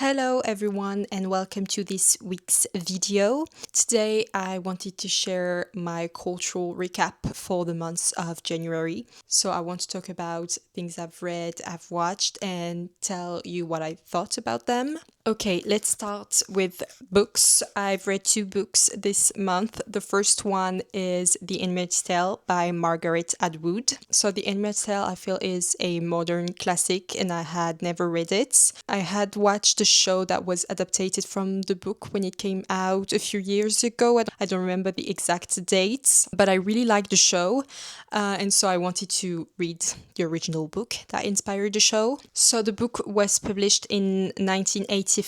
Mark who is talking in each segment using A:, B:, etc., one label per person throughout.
A: Hello everyone and welcome to this week's video. Today I wanted to share my cultural recap for the month of January. So I want to talk about things I've read, I've watched and tell you what I thought about them. Okay, let's start with books. I've read two books this month. The first one is The Handmaid's Tale by Margaret Atwood. So The Handmaid's Tale I feel is a modern classic and I had never read it. I had watched the show that was adapted from the book when it came out a few years ago. I don't remember the exact dates, but I really liked the show. And so I wanted to read the original book that inspired the show. So the book was published in 1985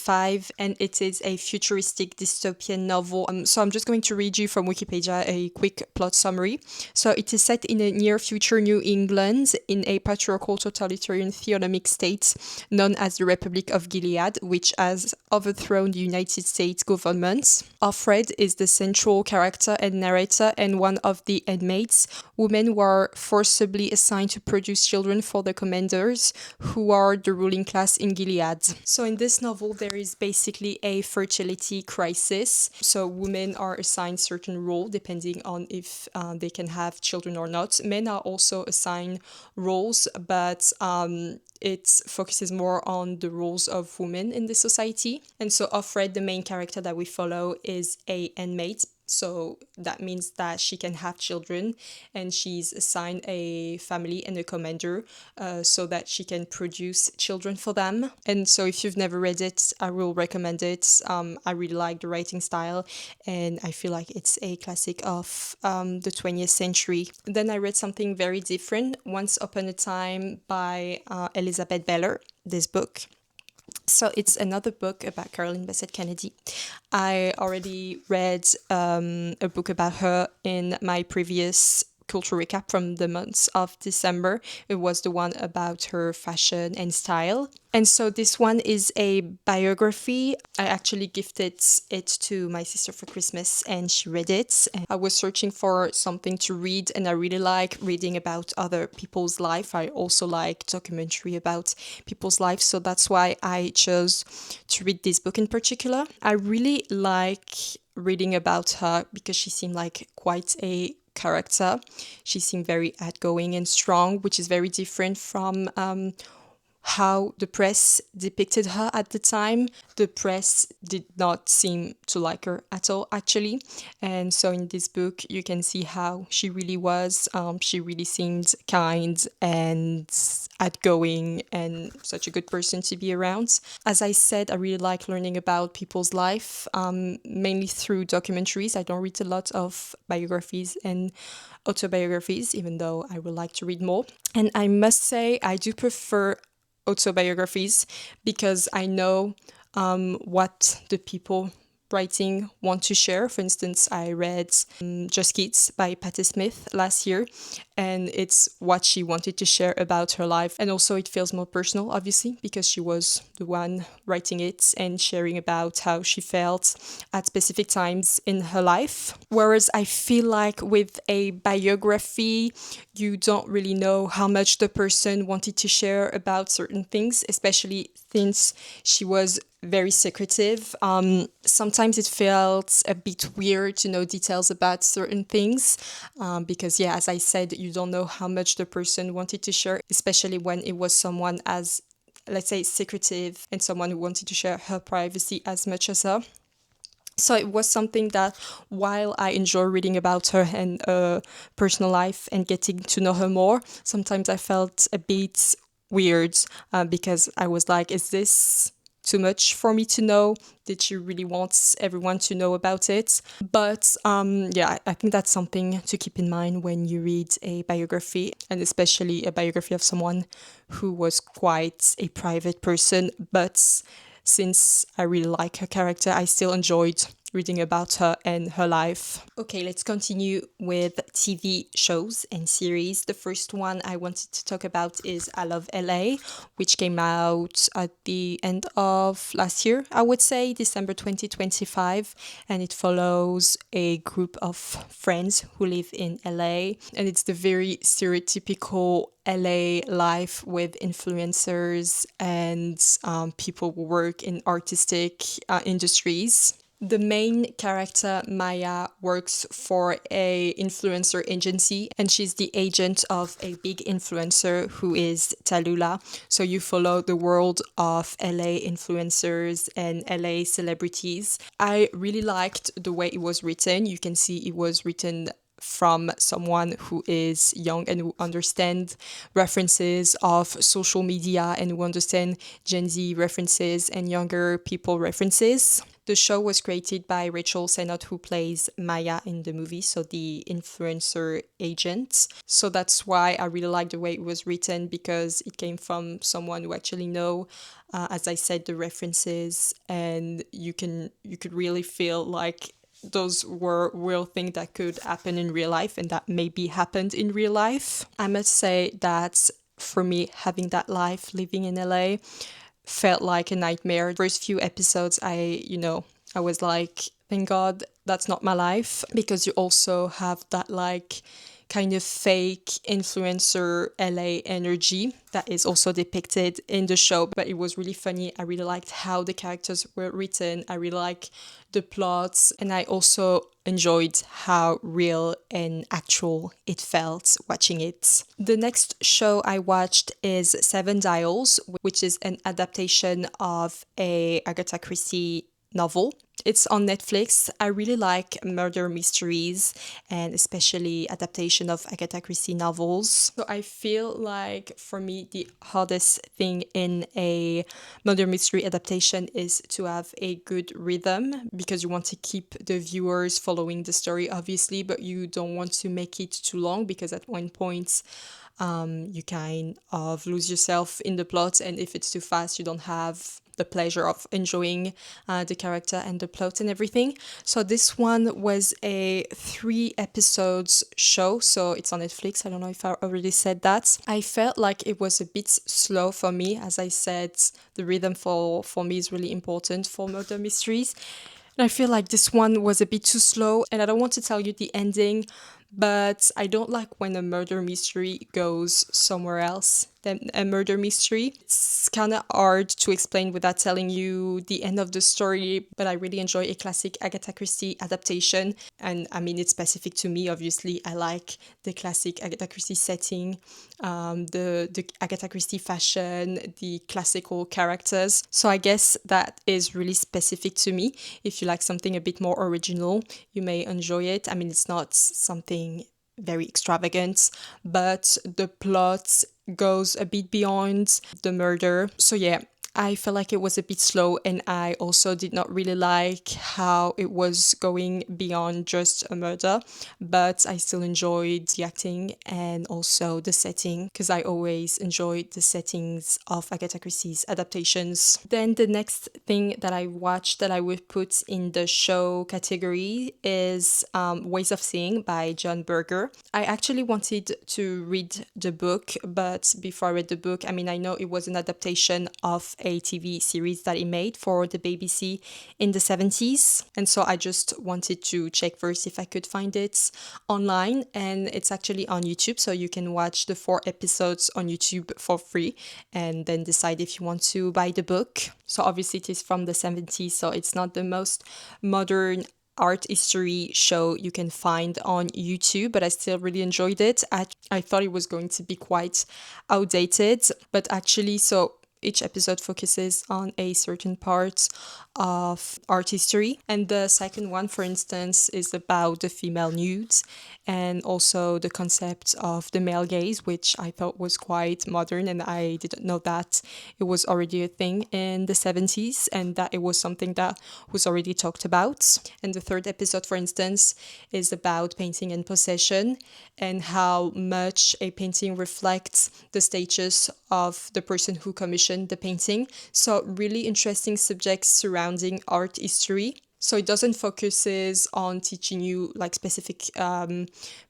A: and it is a futuristic dystopian novel. So I'm just going to read you from Wikipedia a quick plot summary. So it is set in a near future New England in a patriarchal totalitarian theonomic state known as the Republic of Gilead, which has overthrown the United States government. Alfred is the central character and narrator and one of the handmaids, women who are forcibly assigned to produce children for the commanders, who are the ruling class in Gilead. So in this novel, there is basically a fertility crisis. So women are assigned certain roles depending on if they can have children or not. Men are also assigned roles, but it focuses more on the roles of women in the society. And so Offred, the main character that we follow, is a handmaid. So that means that she can have children and she's assigned a family and a commander so that she can produce children for them. And so if you've never read it, I will recommend it. I really like the writing style and I feel like it's a classic of the 20th century. Then I read something very different, Once Upon a Time by Elizabeth Beller, this book. So it's another book about Caroline Bassett Kennedy. I already read a book about her in my previous cultural recap from the month of December. It was the one about her fashion and style. And so this one is a biography. I actually gifted it to my sister for Christmas and she read it. And I was searching for something to read and I really like reading about other people's life. I also like documentary about people's lives. So that's why I chose to read this book in particular. I really like reading about her because she seemed like quite a character. She seemed very outgoing and strong, which is very different from how the press depicted her at the time. The press did not seem to like her at all, actually. And so in this book, you can see how she really was. She really seemed kind and outgoing and such a good person to be around. As I said, I really like learning about people's life, mainly through documentaries. I don't read a lot of biographies and autobiographies, even though I would like to read more. And I must say, I do prefer autobiographies because I know what the people writing want to share. For instance, I read Just Kids by Patti Smith last year and it's what she wanted to share about her life. And also it feels more personal, obviously, because she was the one writing it and sharing about how she felt at specific times in her life. Whereas I feel like with a biography, you don't really know how much the person wanted to share about certain things, especially since she was very secretive. Sometimes it felt a bit weird to know details about certain things because, yeah, as I said, you don't know how much the person wanted to share, especially when it was someone as, let's say, secretive and someone who wanted to share her privacy as much as her. So it was something that while I enjoy reading about her and personal life and getting to know her more, sometimes I felt a bit weird because I was like, is this too much for me to know? Did she really want everyone to know about it? But yeah, I think that's something to keep in mind when you read a biography, and especially a biography of someone who was quite a private person. But since I really like her character, I still enjoyed reading about her and her life. Okay, let's continue with TV shows and series. The first one I wanted to talk about is I Love LA, which came out at the end of last year, I would say, December 2025. And it follows a group of friends who live in LA. And it's the very stereotypical LA life with influencers and people who work in artistic industries. The main character, Maya, works for a influencer agency, and she's the agent of a big influencer who is Tallulah. So you follow the world of LA influencers and LA celebrities. I really liked the way it was written. You can see it was written from someone who is young and who understand references of social media and who understand Gen Z references and younger people references. The show was created by Rachel Sennott, who plays Maya in the movie, so the influencer agent. So that's why I really like the way it was written, because it came from someone who actually know, as I said, the references, and you could really feel like those were real things that could happen in real life and that maybe happened in real life. I must say that for me, having that life living in LA felt like a nightmare. First few episodes, I was like, thank God that's not my life, because you also have that like kind of fake influencer LA energy that is also depicted in the show. But it was really funny. I really liked how the characters were written. I really like the plots, and I also enjoyed how real and actual it felt watching it. The next show I watched is Seven Dials, which is an adaptation of a Agatha Christie novel. It's on Netflix. I really like murder mysteries and especially adaptation of Agatha Christie novels. So I feel like for me the hardest thing in a murder mystery adaptation is to have a good rhythm, because you want to keep the viewers following the story obviously, but you don't want to make it too long, because at one point you kind of lose yourself in the plot, and if it's too fast you don't have the pleasure of enjoying the character and the plot and everything. So this one was a 3 episodes show, so it's on Netflix. I don't know if I already said that. I felt like it was a bit slow for me. As I said, the rhythm for me is really important for murder mysteries. And I feel like this one was a bit too slow, and I don't want to tell you the ending, but I don't like when a murder mystery goes somewhere else than a murder mystery. It's kind of hard to explain without telling you the end of the story, but I really enjoy a classic Agatha Christie adaptation. And I mean, it's specific to me, obviously. I like the classic Agatha Christie setting, the Agatha Christie fashion, the classical characters. So I guess that is really specific to me. If you like something a bit more original, you may enjoy it. I mean, it's not something very extravagant, but the plot goes a bit beyond the murder. So yeah, I felt like it was a bit slow, and I also did not really like how it was going beyond just a murder, but I still enjoyed the acting and also the setting, because I always enjoyed the settings of Agatha Christie's adaptations. Then the next thing that I watched that I would put in the show category is Ways of Seeing by John Berger. I actually wanted to read the book, but before I read the book, I mean, I know it was an adaptation of a TV series that he made for the BBC in the 70s. And so I just wanted to check first if I could find it online. And it's actually on YouTube. So you can watch the 4 episodes on YouTube for free and then decide if you want to buy the book. So obviously it is from the 70s. So it's not the most modern art history show you can find on YouTube, but I still really enjoyed it. I thought it was going to be quite outdated, but actually, so each episode focuses on a certain part of art history. And the second one, for instance, is about the female nude and also the concept of the male gaze, which I thought was quite modern, and I didn't know that it was already a thing in the 70s and that it was something that was already talked about. And the third episode, for instance, is about painting and possession and how much a painting reflects the status of the person who commissioned the painting. So really interesting subjects surrounding art history. So it doesn't focuses on teaching you like specific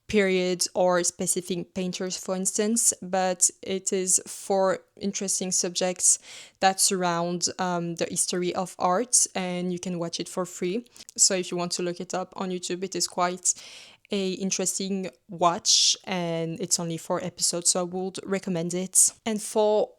A: periods or specific painters, for instance, but it is for interesting subjects that surround the history of art, and you can watch it for free. So if you want to look it up on YouTube, it is quite a interesting watch, and it's only 4 episodes, so I would recommend it. And for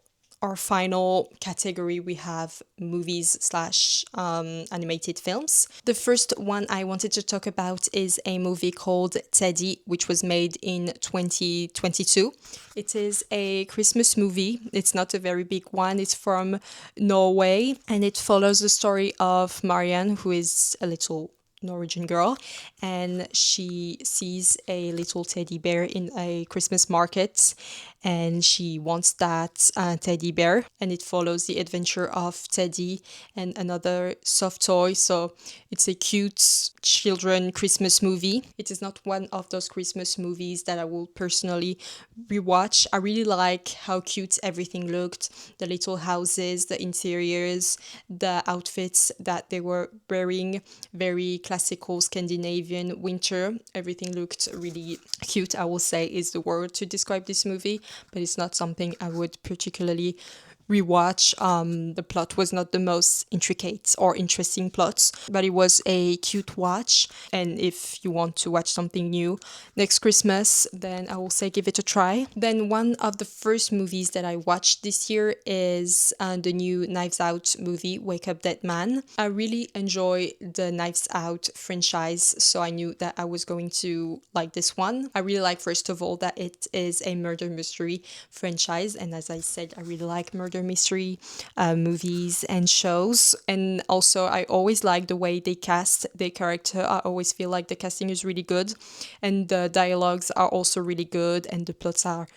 A: our final category, we have movies slash animated films. The first one I wanted to talk about is a movie called Teddy, which was made in 2022. It is a Christmas movie. It's not a very big one. It's from Norway, and it follows the story of Marianne, who is a little Norwegian girl, and she sees a little teddy bear in a Christmas market, and she wants that teddy bear, and it follows the adventure of Teddy and another soft toy. So it's a cute children Christmas movie. It is not one of those Christmas movies that I will personally rewatch. I really like how cute everything looked, the little houses, the interiors, the outfits that they were wearing, very classical Scandinavian winter. Everything looked really cute, I will say, is the word to describe this movie, but it's not something I would particularly rewatch. The plot was not the most intricate or interesting plots, but it was a cute watch. And if you want to watch something new next Christmas, then I will say give it a try. Then one of the first movies that I watched this year is the new Knives Out movie, Wake Up Dead Man. I really enjoy the Knives Out franchise, so I knew that I was going to like this one. I really like, first of all, that it is a murder mystery franchise, and as I said, I really like murder mystery movies and shows. And also, I always like the way they cast their character. I always feel like the casting is really good, and the dialogues are also really good, and the plots are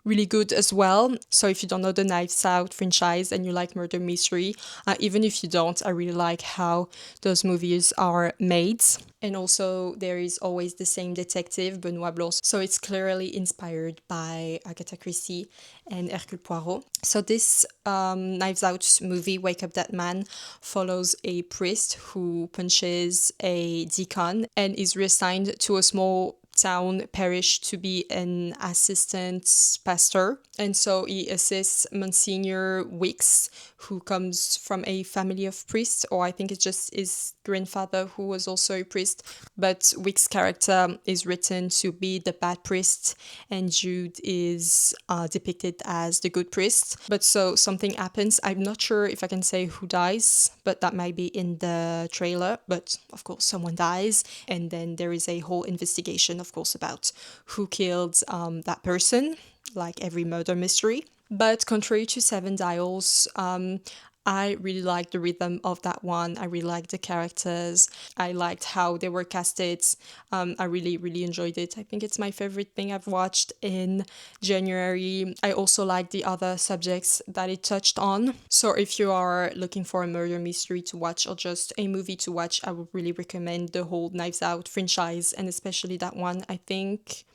A: really good as well. So if you don't know the Knives Out franchise and you like murder mystery, even if you don't, I really like how those movies are made. And also there is always the same detective, Benoit Blanc. So it's clearly inspired by Agatha Christie and Hercule Poirot. So this Knives Out movie, Wake Up That Man, follows a priest who punches a deacon and is reassigned to a small town parish to be an assistant pastor. And so he assists Monsignor Wicks, who comes from a family of priests, or I think it's just his grandfather who was also a priest. But Wicks' character is written to be the bad priest, and Jude is depicted as the good priest. But so something happens. I'm not sure if I can say who dies, but that might be in the trailer. But of course, someone dies, and then there is a whole investigation, of course, about who killed that person, like every murder mystery. But contrary to Seven Dials, I really liked the rhythm of that one. I really liked the characters. I liked how they were casted. I really, really enjoyed it. I think it's my favorite thing I've watched in January. I also like the other subjects that it touched on. So if you are looking for a murder mystery to watch or just a movie to watch, I would really recommend the whole Knives Out franchise, and especially that one. I think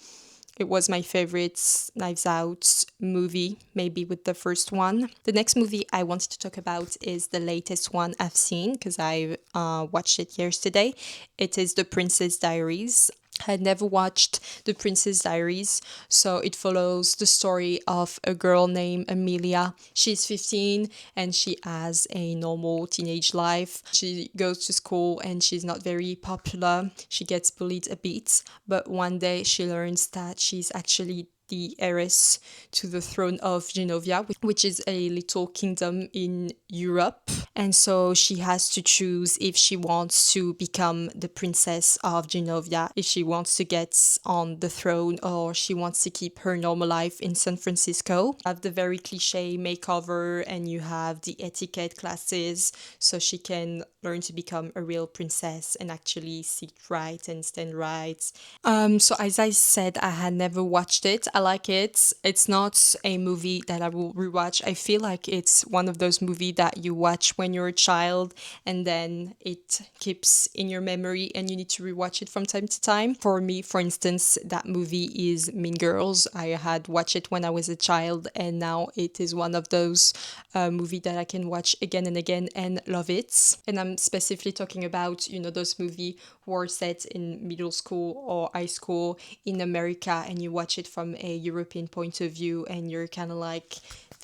A: it was my favorite Knives Out movie, maybe with the first one. The next movie I wanted to talk about is the latest one I've seen, because I watched it yesterday. It is The Princess Diaries. I had never watched The Princess Diaries, so it follows the story of a girl named Amelia. She's 15 and she has a normal teenage life. She goes to school and she's not very popular. She gets bullied a bit, but one day she learns that she's actually the heiress to the throne of Genovia, which is a little kingdom in Europe. And so she has to choose if she wants to become the princess of Genovia, if she wants to get on the throne, or she wants to keep her normal life in San Francisco. You have the very cliche makeover, and you have the etiquette classes, so she can learn to become a real princess and actually sit right and stand right. So as I said, I had never watched it. I like it. It's not a movie that I will rewatch. I feel like it's one of those movies that you watch when when you're a child, and then it keeps in your memory and you need to rewatch it from time to time. For me, for instance, that movie is Mean Girls. I had watched it when I was a child, and now it is one of those movies that I can watch again and again and love it. And I'm specifically talking about, those movies who are set in middle school or high school in America, and you watch it from a European point of view, and you're kind of like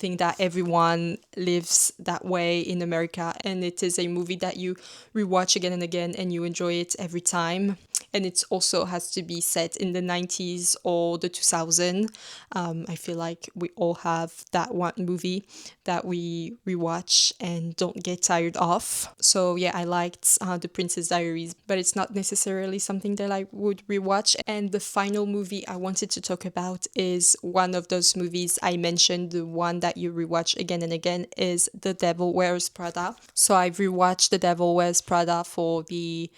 A: think that everyone lives that way in America, and it is a movie that you rewatch again and again and you enjoy it every time. And it also has to be set in the 90s or the 2000s. I feel like we all have that one movie that we rewatch and don't get tired of. So yeah, I liked The Princess Diaries, but it's not necessarily something that I would rewatch. And the final movie I wanted to talk about is one of those movies I mentioned, the one that you rewatch again and again, is The Devil Wears Prada. So I've rewatched The Devil Wears Prada for the,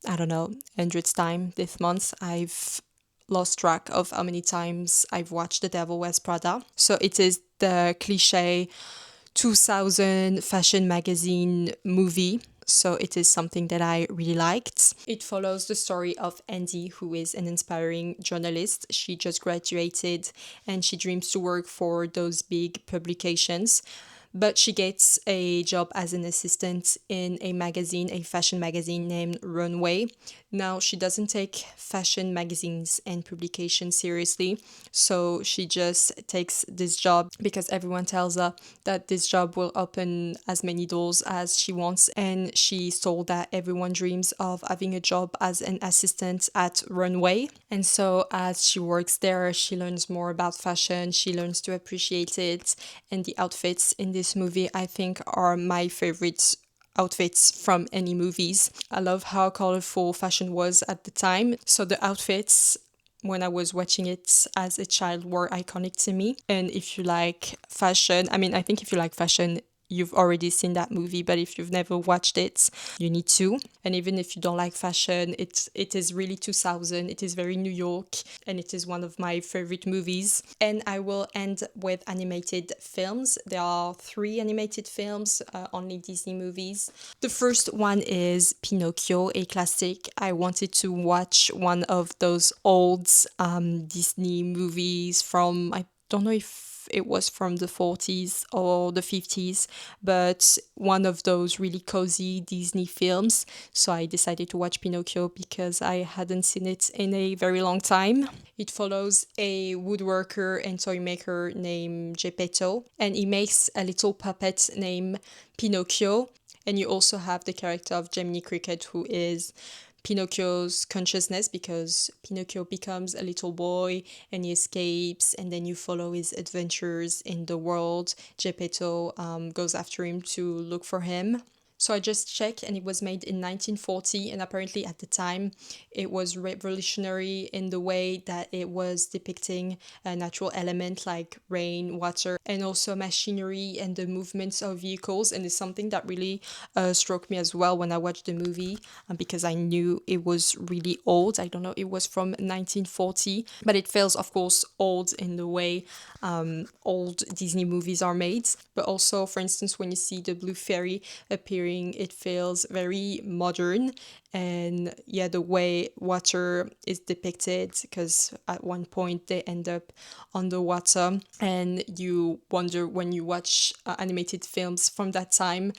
A: I don't know, 100th time this month. I've lost track of how many times I've watched The Devil Wears Prada. So it is the cliche 2000 fashion magazine movie. So it is something that I really liked. It follows the story of Andy, who is an inspiring journalist. She just graduated and she dreams to work for those big publications. But she gets a job as an assistant in a magazine, a fashion magazine named Runway. Now, she doesn't take fashion magazines and publications seriously, so she just takes this job because everyone tells her that this job will open as many doors as she wants, and she's told that everyone dreams of having a job as an assistant at Runway. And so as she works there, she learns more about fashion, she learns to appreciate it, and the outfits in this movie, I think, are my favorite outfits from any movies. I love how colorful fashion was at the time. So the outfits, when I was watching it as a child, were iconic to me. And if you like fashion, I think if you like fashion, you've already seen that movie, but if you've never watched it, you need to. And even if you don't like fashion, it is really 2000. It is very New York, and it is one of my favorite movies. And I will end with animated films. There are 3 animated films, only Disney movies. The first one is Pinocchio, a classic. I wanted to watch one of those old Disney movies from, I don't know if it was from the 40s or the 50s, but one of those really cozy Disney films. So I decided to watch Pinocchio because I hadn't seen it in a very long time. It follows a woodworker and toy maker named Geppetto, and he makes a little puppet named Pinocchio. And you also have the character of Jiminy Cricket, who is Pinocchio's consciousness, because Pinocchio becomes a little boy and he escapes, and then you follow his adventures in the world. Geppetto goes after him to look for him. So I just checked, and it was made in 1940, and apparently at the time it was revolutionary in the way that it was depicting a natural element like rain, water, and also machinery and the movements of vehicles. And it's something that really struck me as well when I watched the movie, because I knew it was really old. I don't know, it was from 1940, but it feels, of course, old in the way old Disney movies are made. But also, for instance, when you see the blue fairy appearing, it feels very modern. And yeah, the way water is depicted, because at one point they end up underwater, and you wonder when you watch animated films from that time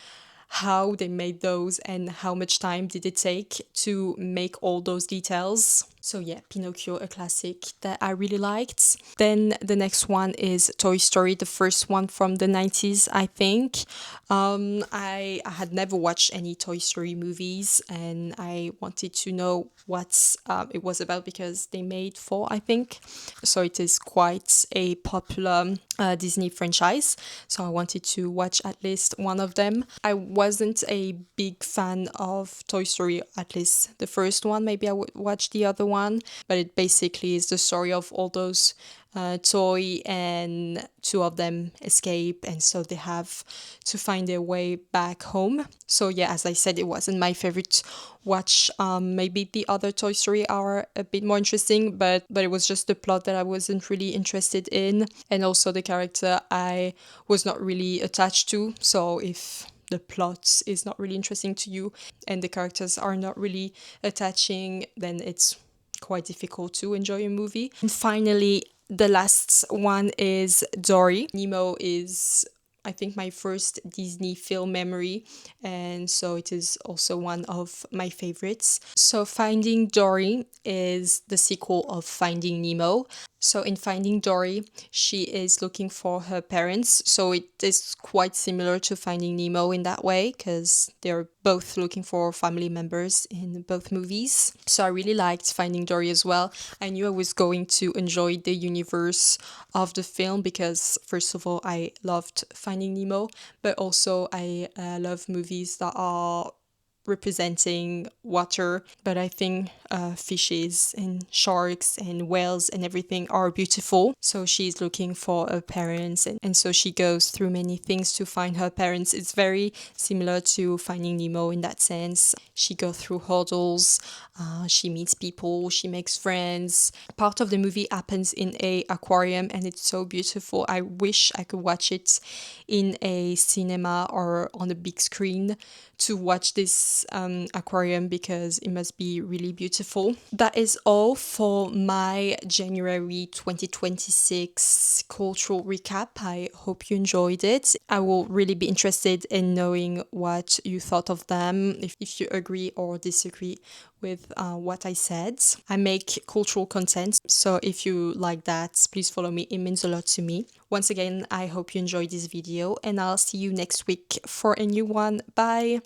A: how they made those and how much time did it take to make all those details. So yeah, Pinocchio, a classic that I really liked. Then the next one is Toy Story, the first one from the 90s, I think. I had never watched any Toy Story movies, and I wanted to know what it was about because they made 4, I think. So it is quite a popular Disney franchise. So I wanted to watch at least one of them. I wasn't a big fan of Toy Story, at least the first one. Maybe I would watch the other one, but it basically is the story of all those toy, and 2 of them escape, and so they have to find their way back home. So yeah, as I said, it wasn't my favorite watch. Maybe the other Toy Story are a bit more interesting, but it was just the plot that I wasn't really interested in, and also the character I was not really attached to. So if the plot is not really interesting to you and the characters are not really attaching, then it's quite difficult to enjoy a movie. And finally, the last one is Dory. Nemo is, I think, my first Disney film memory, and so it is also one of my favorites. So Finding Dory is the sequel of Finding Nemo. So in Finding Dory, she is looking for her parents. So it is quite similar to Finding Nemo in that way, because they're both looking for family members in both movies. So I really liked Finding Dory as well. I knew I was going to enjoy the universe of the film because, first of all, I loved Finding Nemo, but also I love movies that are representing water, but I think fishes and sharks and whales and everything are beautiful. So she's looking for her parents, and so she goes through many things to find her parents. It's very similar to Finding Nemo in that sense. She goes through hurdles, she meets people, she makes friends. Part of the movie happens in a aquarium and it's so beautiful. I wish I could watch it in a cinema or on a big screen to watch this aquarium because it must be really beautiful. That is all for my January 2026 cultural recap. I hope you enjoyed it. I will really be interested in knowing what you thought of them, if you agree or disagree with what I said. I make cultural content, so if you like that, please follow me. It means a lot to me. Once again, I hope you enjoyed this video and I'll see you next week for a new one. Bye!